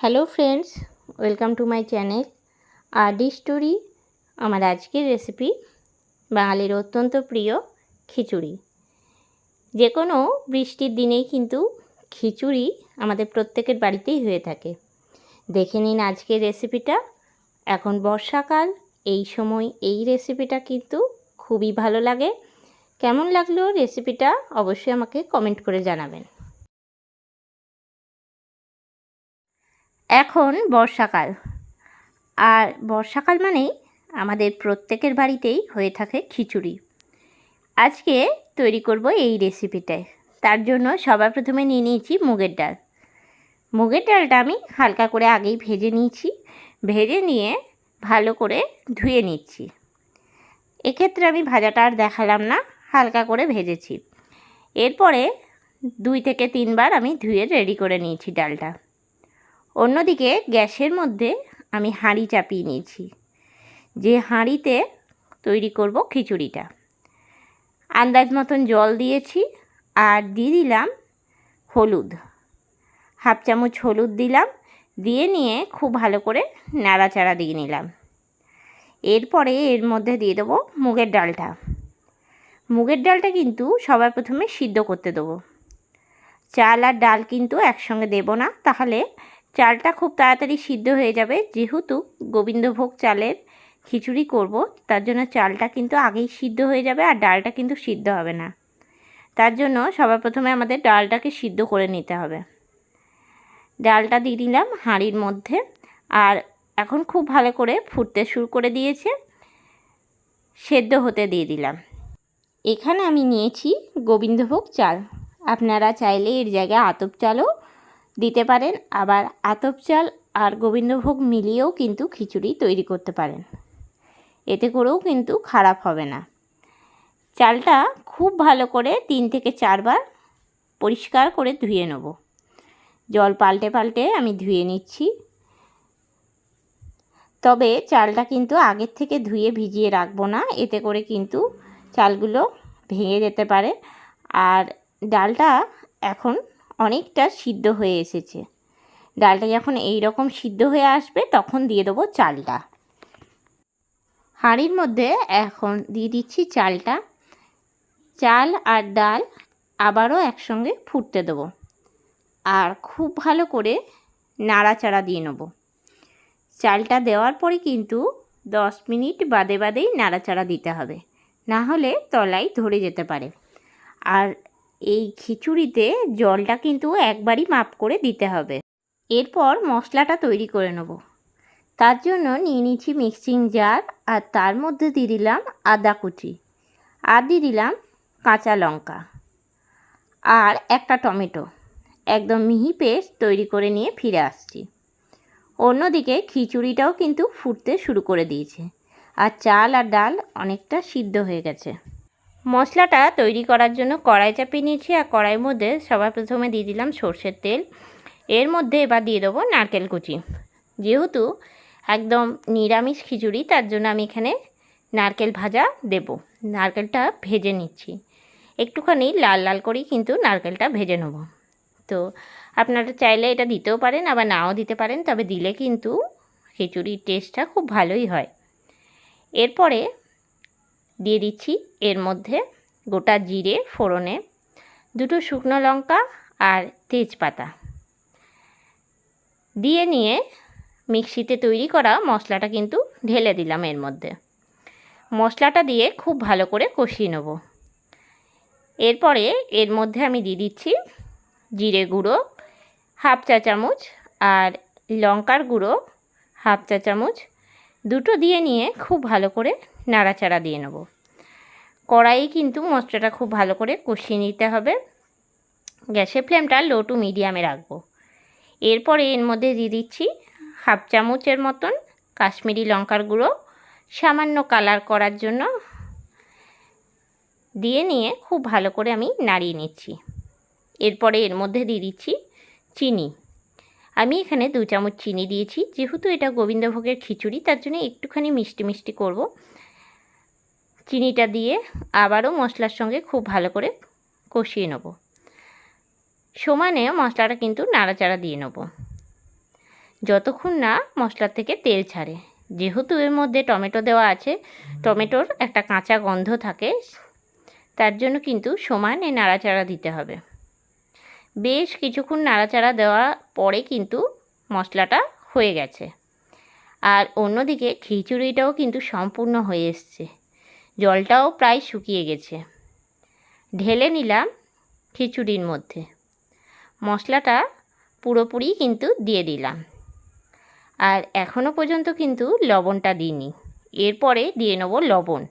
Hello friends, welcome to my channel RD story. আমার আজকের recipe বাঙালির অত্যন্ত প্রিয় খিচুড়ি। যে কোনো বৃষ্টির দিনেই কিন্তু খিচুড়ি আমাদের প্রত্যেকের বাড়িতেই হয়ে থাকে। দেখে নিন আজকের রেসিপিটা। এখন বর্ষাকাল, এই সময় এই রেসিপিটা কিন্তু খুবই ভালো লাগে। কেমন লাগলো রেসিপিটা অবশ্যই আমাকে কমেন্ট করে জানাবেন। এখন বর্ষাকাল, আর বর্ষাকাল মানেই আমাদের প্রত্যেকের বাড়িতেই হয়ে থাকে খিচুড়ি। আজকে তৈরি করব এই রেসিপিটায়। তার জন্য সবার প্রথমে নিয়ে নিয়েছি মুগের ডাল। মুগের ডালটা আমি হালকা করে আগেই ভেজে নিয়েছি। ভেজে নিয়ে ভালো করে ধুয়ে নিচ্ছি। এক্ষেত্রে আমি ভাজাটা আর দেখালাম না, হালকা করে ভেজেছি। এরপরে 2 থেকে 3 বার আমি ধুয়ে রেডি করে নিয়েছি ডালটা। অন্যদিকে গ্যাসের মধ্যে আমি হাঁড়ি চাপিয়ে নিয়েছি, যে হাঁড়িতে তৈরি করব খিচুড়িটা। আন্দাজ মতন জল দিয়েছি আর দিয়ে দিলাম হলুদ, 1/2 চামচ হলুদ দিলাম। দিয়ে নিয়ে খুব ভালো করে নাড়াচাড়া দিয়ে নিলাম। এরপরে এর মধ্যে দিয়ে দেবো মুগের ডালটা। মুগের ডালটা কিন্তু সবার প্রথমে সিদ্ধ করতে দেবো। চাল আর ডাল কিন্তু একসঙ্গে দেব না, তাহলে চালটা খুব তাড়াতাড়ি সিদ্ধ হয়ে যাবে। যেহেতু গোবিন্দভোগ চালের খিচুড়ি করব, তার জন্য চালটা কিন্তু আগেই সিদ্ধ হয়ে যাবে আর ডালটা কিন্তু সিদ্ধ হবে না। তার জন্য সবার প্রথমে আমাদের ডালটাকে সিদ্ধ করে নিতে হবে। ডালটা দিয়ে দিলাম হাঁড়ির মধ্যে, আর এখন খুব ভালো করে ফুটতে শুরু করে দিয়েছে। সেদ্ধ হতে দিয়ে দিলাম। এখানে আমি নিয়েছি গোবিন্দভোগ চাল। আপনারা চাইলে এর জায়গায় আতপ চালও দিতে পারেন, আবার আতপ চাল আর গোবিন্দভোগ মিলিয়েও কিন্তু খিচুড়ি তৈরি করতে পারেন। এতে করেও কিন্তু খারাপ হবে না। চালটা খুব ভালো করে 3 থেকে 4 বার পরিষ্কার করে ধুয়ে নেব। জল পাল্টে পাল্টে আমি ধুয়ে নিচ্ছি। তবে চালটা কিন্তু আগের থেকে ধুয়ে ভিজিয়ে রাখবো না, এতে করে কিন্তু চালগুলো ভেঙে যেতে পারে। আর ডালটা এখন অনেকটা সিদ্ধ হয়ে এসেছে। ডালটা যখন এই রকম সিদ্ধ হয়ে আসবে তখন দিয়ে দেবো চালটা। হাঁড়ির মধ্যে এখন দিয়ে দিচ্ছি চালটা। চাল আর ডাল আবারও একসঙ্গে ফুটতে দেবো, আর খুব ভালো করে নাড়াচাড়া দিয়ে নেব। চালটা দেওয়ার পরে কিন্তু 10 মিনিট বাদে বাদেই নাড়াচাড়া দিতে হবে, না হলে তলায় ধরে যেতে পারে। আর এই খিচুড়িতে জলটা কিন্তু একবারই মাপ করে দিতে হবে। এরপর মশলাটা তৈরি করে নেব। তার জন্য নিয়ে নিচ্ছি মিক্সিং জার, আর তার মধ্যে দিয়ে দিলাম আদা কুচি, আর দিয়ে দিলাম কাঁচা লঙ্কা আর একটা টমেটো। একদম মিহি পেস্ট তৈরি করে নিয়ে ফিরে আসছি। অন্যদিকে খিচুড়িটাও কিন্তু ফুটতে শুরু করে দিয়েছে, আর চাল আর ডাল অনেকটা সিদ্ধ হয়ে গেছে। মশলাটা তৈরি করার জন্য কড়াই চাপিয়ে নিয়েছি, আর কড়াইয়ের মধ্যে সবার প্রথমে দিয়ে দিলাম সর্ষের তেল। এর মধ্যে এবার দিয়ে দেবো নারকেল কুচি। যেহেতু একদম নিরামিষ খিচুড়ি, তার জন্য আমি এখানে নারকেল ভাজা দেব। নারকেলটা ভেজে নিচ্ছি, একটুখানি লাল লাল করেই কিন্তু নারকেলটা ভেজে নেব। তো আপনারা চাইলে এটা দিতেও পারেন, আবার নাও দিতে পারেন, তবে দিলে কিন্তু খিচুড়ির টেস্টটা খুব ভালোই হয়। এরপরে দিয়ে দিচ্ছি এর মধ্যে গোটা জিরে ফোড়নে, 2টো শুকনো লঙ্কা আর তেজপাতা দিয়ে নিয়ে মিক্সিতে তৈরি করা মশলাটা কিন্তু ঢেলে দিলাম এর মধ্যে। মশলাটা দিয়ে খুব ভালো করে কষিয়ে নেব। এরপরে এর মধ্যে আমি দিয়ে দিচ্ছি জিরে গুঁড়ো 1/2 চা চামচ, আর লঙ্কার গুঁড়ো 1/2 চা চামচ। 2টো দিয়ে নিয়ে খুব ভালো করে নাড়াচাড়া দিয়ে নেব। কড়াইয়ে কিন্তু মশলাটা খুব ভালো করে কষিয়ে নিতে হবে। গ্যাসের ফ্লেমটা লো টু মিডিয়ামে রাখবো। এরপরে এর মধ্যে দিয়ে দিচ্ছি 1/2 চামচের মতন কাশ্মীরি লঙ্কার গুঁড়ো, সামান্য কালার করার জন্য। দিয়ে নিয়ে খুব ভালো করে আমি নাড়িয়ে নিচ্ছি। এরপরে এর মধ্যে দিয়ে দিচ্ছি চিনি। আমি এখানে 2 চামচ চিনি দিয়েছি। যেহেতু এটা গোবিন্দভোগের খিচুড়ি, তার জন্য একটুখানি মিষ্টি মিষ্টি করব। চিনিটা দিয়ে আবারও মশলার সঙ্গে খুব ভালো করে কষিয়ে নেব। সমানে মশলাটা কিন্তু নাড়াচাড়া দিয়ে নেব। যতক্ষণ না মশলার থেকে তেল ছাড়ে। যেহেতু এর মধ্যে টমেটো দেওয়া আছে, টমেটোর একটা কাঁচা গন্ধ থাকে, তার জন্য কিন্তু সমানে নাড়াচাড়া দিতে হবে। বেশ কিছুক্ষণ নাড়াচাড়া দেওয়ার পরে কিন্তু মশলাটা হয়ে গেছে। আর অন্যদিকে খিচুড়িটাও কিন্তু সম্পূর্ণ হয়ে এসছে, জলটাও প্রায় শুকিয়ে গেছে। ঢেলে নিলাম খিচুড়ির মধ্যে, মশলাটা পুরোপুরি কিন্তু দিয়ে দিলাম। আর এখনও পর্যন্ত কিন্তু লবণটা দিইনি, এরপরে দিয়ে নেব লবণ।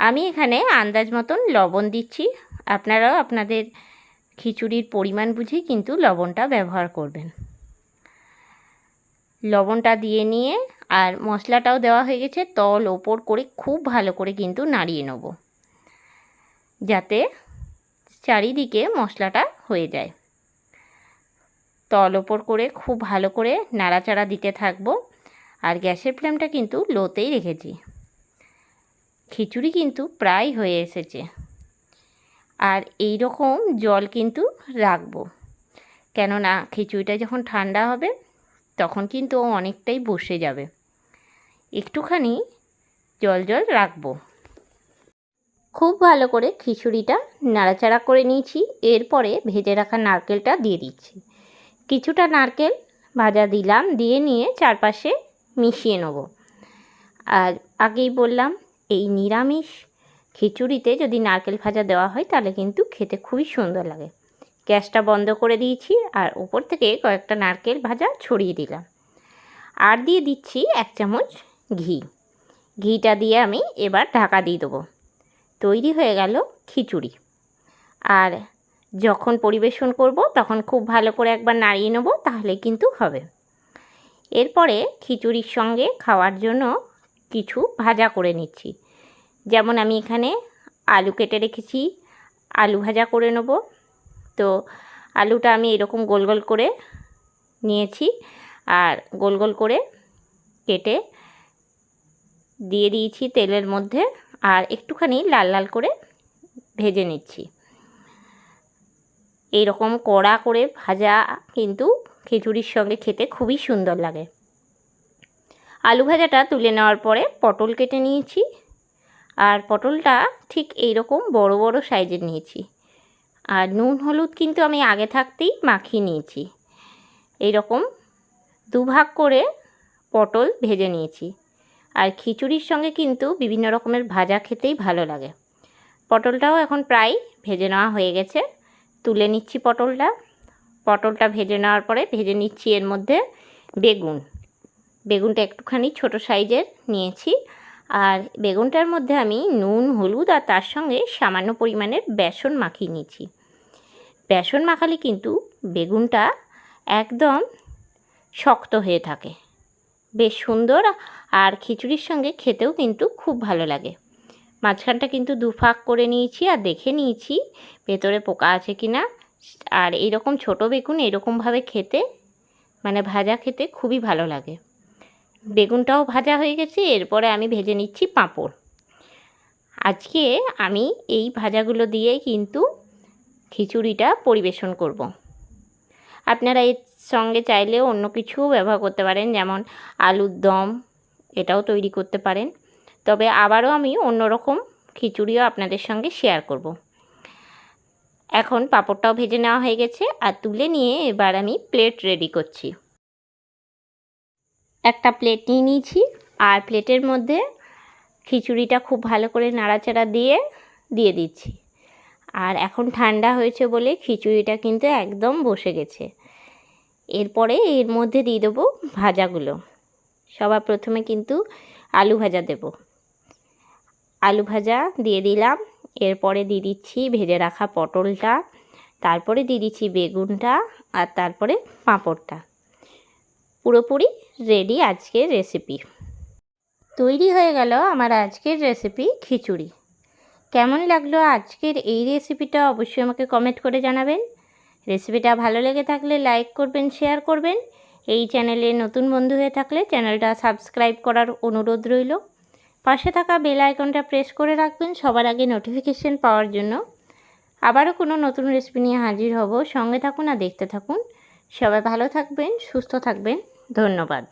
আমি এখানে আন্দাজ মতন লবণ দিচ্ছি, আপনারাও আপনাদের খিচুড়ির পরিমাণ বুঝে কিন্তু লবণটা ব্যবহার করবেন। লবণটা দিয়ে নিয়ে আর মশলাটাও দেওয়া হয়ে গেছে, তল ওপর করে খুব ভালো করে কিন্তু নাড়িয়ে নেব, যাতে চারিদিকে মশলাটা হয়ে যায়। তল ওপর করে খুব ভালো করে নাড়াচাড়া দিতে থাকবো। আর গ্যাসের ফ্লেমটা কিন্তু লোতেই রেখেছি। খিচুড়ি কিন্তু প্রায় হয়ে এসেছে। আর এই রকম জল কিন্তু রাখবো, কেননা খিচুড়িটা যখন ঠান্ডা হবে তখন কিন্তু অনেকটাই বসে যাবে। একটুখানি জল জল রাখবো। খুব ভালো করে খিচুড়িটা নাড়াচাড়া করে নিয়েছি। এরপরে ভেজে রাখা নারকেলটা দিয়ে দিচ্ছি। কিছুটা নারকেল ভাজা দিলাম, দিয়ে নিয়ে চারপাশে মিশিয়ে নেব। আর আগেই বললাম, এই নিরামিষ খিচুড়িতে যদি নারকেল ভাজা দেওয়া হয় তাহলে কিন্তু খেতে খুবই সুন্দর লাগে। গ্যাসটা বন্ধ করে দিয়েছি আর উপর থেকে কয়েকটা নারকেল ভাজা ছড়িয়ে দিলাম। আর দিয়ে দিচ্ছি 1 চামচ ঘি। ঘিটা দিয়ে আমি এবার ঢাকা দিয়ে দেবো। তৈরি হয়ে গেল খিচুড়ি। আর যখন পরিবেশন করব তখন খুব ভালো করে একবার নাড়িয়ে নেব, তাহলে কিন্তু হবে। এরপরে খিচুড়ির সঙ্গে খাওয়ার জন্য কিছু ভাজা করে নিচ্ছি। যেমন আমি এখানে আলু কেটে রেখেছি, আলু ভাজা করে নেব। তো আলুটা আমি এরকম গোল গোল করে নিয়েছি আর গোল গোল করে কেটে দিয়ে দিয়েছি তেলের মধ্যে, আর একটুখানি লাল লাল করে ভেজে নিচ্ছি। এইরকম কড়া করে ভাজা কিন্তু খিচুড়ির সঙ্গে খেতে খুবই সুন্দর লাগে। আলু ভাজাটা তুলে নেওয়ার পরে পটল কেটে নিয়েছি, আর পটলটা ঠিক এইরকম বড় বড় সাইজের নিয়েছি। আর নুন হলুদ কিন্তু আমি আগে থাকতেই মাখিয়ে নিয়েছি। এইরকম দুভাগ করে পটল ভেজে নিয়েছি। আর খিচুড়ির সঙ্গে কিন্তু বিভিন্ন রকমের ভাজা খেতেই ভালো লাগে। পটলটাও এখন প্রায় ভেজে নেওয়া হয়ে গেছে, তুলে নিচ্ছি পটলটা। পটলটা ভেজে নেওয়ার পরে ভেজে নিচ্ছি এর মধ্যে বেগুনটা একটুখানি ছোট সাইজের নিয়েছি। আর বেগুনটার মধ্যে আমি নুন হলুদ আর তার সঙ্গে সামান্য পরিমাণের বেসন মাখিয়ে নিয়েছি। বেসন মাখালে কিন্তু বেগুনটা একদম শক্ত হয়ে থাকে, বেশ সুন্দর, আর খিচুড়ির সঙ্গে খেতেও কিন্তু খুব ভালো লাগে। মাঝখানটা কিন্তু দুভাগ করে নিয়েছি আর দেখে নিয়েছি ভেতরে পোকা আছে কি না। আর এইরকম ছোটো বেগুন এরকমভাবে খেতে, মানে ভাজা খেতে খুবই ভালো লাগে। বেগুনটাও ভাজা হয়ে গেছে। এরপরে আমি ভেজে নিচ্ছি পাঁপড়। আজকে আমি এই ভাজাগুলো দিয়েই কিন্তু খিচুড়িটা পরিবেশন করব। আপনারা এর সঙ্গে চাইলেও অন্য কিছুও ব্যবহার করতে পারেন, যেমন আলুর দম, এটাও তৈরি করতে পারেন। তবে আবারও আমি অন্যরকম খিচুড়িও আপনাদের সঙ্গে শেয়ার করব। এখন পাঁপড়টাও ভেজে নেওয়া হয়ে গেছে আর তুলে নিয়ে এবার আমি প্লেট রেডি করছি। একটা প্লেট নিয়ে নিয়েছি আর প্লেটের মধ্যে খিচুড়িটা খুব ভালো করে নাড়াচাড়া দিয়ে দিচ্ছি। আর এখন ঠান্ডা হয়েছে বলে খিচুড়িটা কিন্তু একদম বসে গেছে। এরপরে এর মধ্যে দিয়ে দেবো ভাজাগুলো। সবার প্রথমে কিন্তু আলু ভাজা দেব। আলু ভাজা দিয়ে দিলাম। এরপরে দিয়ে দিচ্ছি ভেজে রাখা পটলটা, তারপরে দিয়ে দিচ্ছি বেগুনটা, আর তারপরে পাঁপড়টা। পুরোপুরি রেডি আজকের রেসিপি। তৈরি হয়ে গেল আমার আজকের রেসিপি খিচুড়ি। কেমন লাগলো আজকের এই রেসিপিটা অবশ্যই আমাকে কমেন্ট করে জানাবেন। রেসিপিটা ভালো লেগে থাকলে লাইক করবেন, শেয়ার করবেন। এই চ্যানেলে নতুন বন্ধু হয়ে থাকলে চ্যানেলটা সাবস্ক্রাইব করার অনুরোধ রইল। পাশে থাকা বেল আইকনটা প্রেস করে রাখবেন সবার আগে নোটিফিকেশন পাওয়ার জন্য। আবারও কোনো নতুন রেসিপি নিয়ে হাজির হব। সঙ্গে থাকুন আর দেখতে থাকুন সবাই ভালো থাকবেন, সুস্থ থাকবেন। ধন্যবাদ।